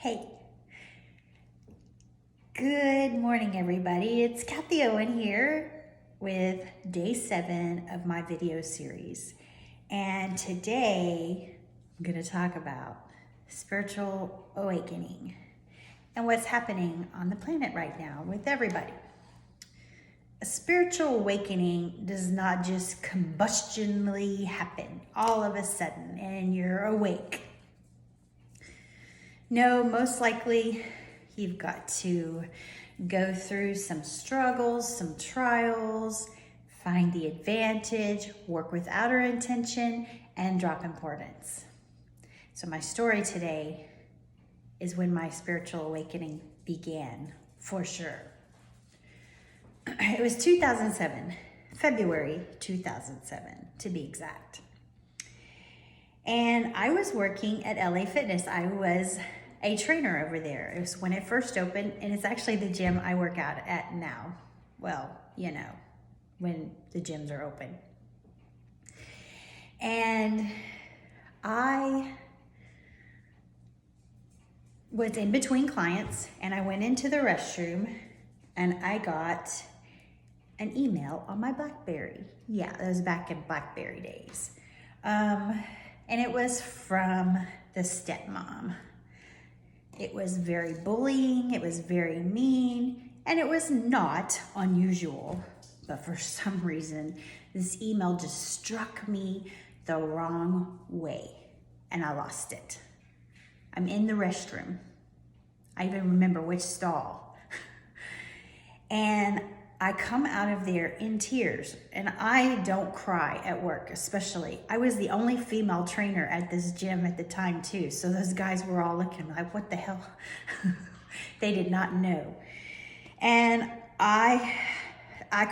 Hey, good morning everybody. It's Kathie Owen here with day 7 of my video series. And today I'm going to talk about spiritual awakening and what's happening on the planet right now with everybody. A spiritual awakening does not just combustionally happen all of a sudden and you're awake. No, most likely you've got to go through some struggles, some trials, find the advantage, work with outer intention, and drop importance. So my story today is when my spiritual awakening began, for sure. It was 2007, February 2007 to be exact. And I was working at LA Fitness. I was a trainer over there. It was when it first opened, and it's actually the gym I work out at now. Well, you know, when the gyms are open. And I was in between clients, and I went into the restroom, and I got an email on my BlackBerry. Yeah, that was back in BlackBerry days. And it was from the stepmom. It was very bullying, it was very mean, and it was not unusual. But for some reason, this email just struck me the wrong way, and I lost it. I'm in the restroom. I even remember which stall. And I come out of there in tears, and I don't cry at work, especially. I was the only female trainer at this gym at the time too, so those guys were all looking like, what the hell? They did not know. And I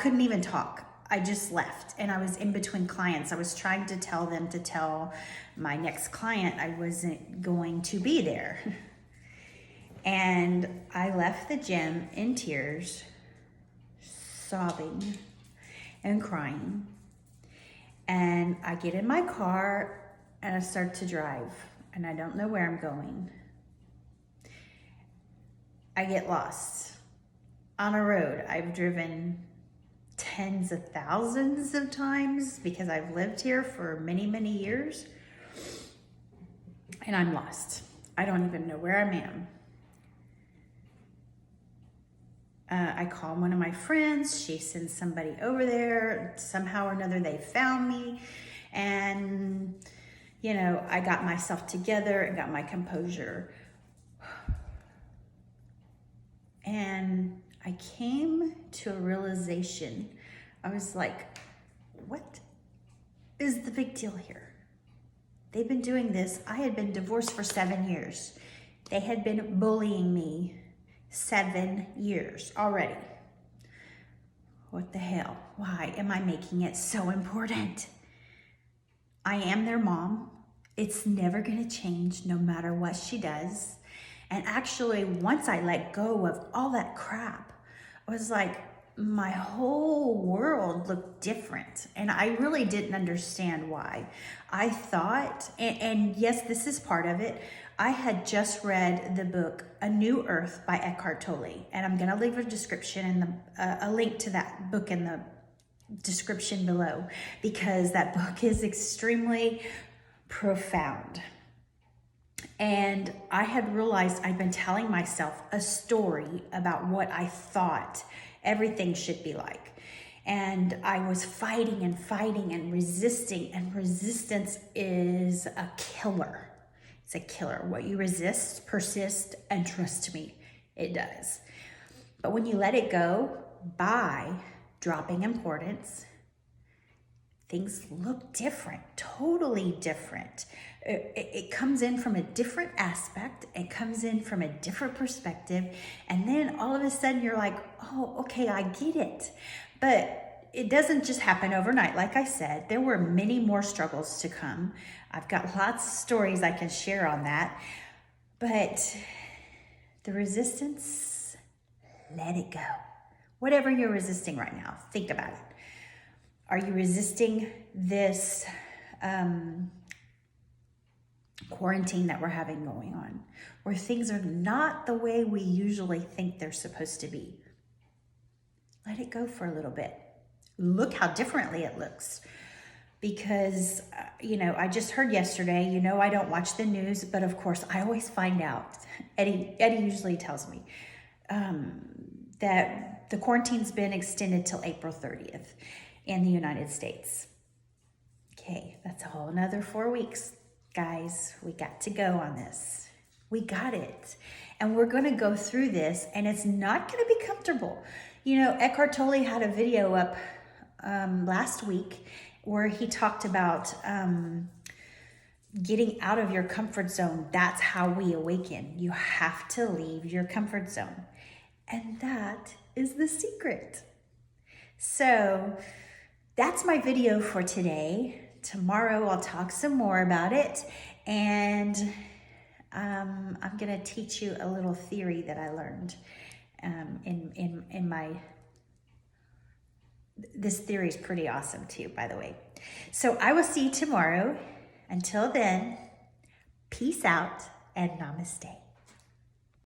couldn't even talk. I just left, and I was in between clients. I was trying to tell them to tell my next client I wasn't going to be there. And I left the gym in tears, sobbing and crying. And I get in my car and I start to drive, and I don't know where I'm going. I get lost on a road I've driven tens of thousands of times because I've lived here for many, many years, and I'm lost. I don't even know where I am. I call one of my friends, she sends somebody over there, somehow or another they found me, and you know, I got myself together and got my composure. And I came to a realization. I was like, what is the big deal here? They've been doing this. I had been divorced for 7 years. They had been bullying me 7 years already. What the hell? Why am I making it so important? I am their mom. It's never gonna change no matter what she does. And actually, once I let go of all that crap, I was like, my whole world looked different. And I really didn't understand why. I thought, and yes, this is part of it, I had just read the book A New Earth by Eckhart Tolle, and I'm gonna leave a description and a link to that book in the description below, because that book is extremely profound. And I had realized I'd been telling myself a story about what I thought everything should be like. And I was fighting and fighting and resisting, and resistance is a killer. It's a killer. What you resist, persist, and trust me, it does. But when you let it go by dropping importance, things look different, totally different. It comes in from a different aspect. It comes in from a different perspective. And then all of a sudden you're like, oh, okay, I get it. But it doesn't just happen overnight. Like I said, there were many more struggles to come. I've got lots of stories I can share on that. But the resistance, let it go. Whatever you're resisting right now, think about it. Are you resisting this quarantine that we're having going on, where things are not the way we usually think they're supposed to be. Let it go for a little bit. Look how differently it looks. Because, I just heard yesterday, I don't watch the news, but of course I always find out. Eddie usually tells me that the quarantine's been extended till April 30th in the United States. Okay, that's a whole another 4 weeks. Guys, we got to go on this. We got it. And we're going to go through this, and it's not going to be comfortable. Eckhart Tolle had a video up last week where he talked about getting out of your comfort zone. That's how we awaken. You have to leave your comfort zone. And that is the secret. So that's my video for today. Tomorrow I'll talk some more about it. And I'm going to teach you a little theory that I learned in my... This theory is pretty awesome too, by the way. So I will see you tomorrow. Until then, peace out and namaste.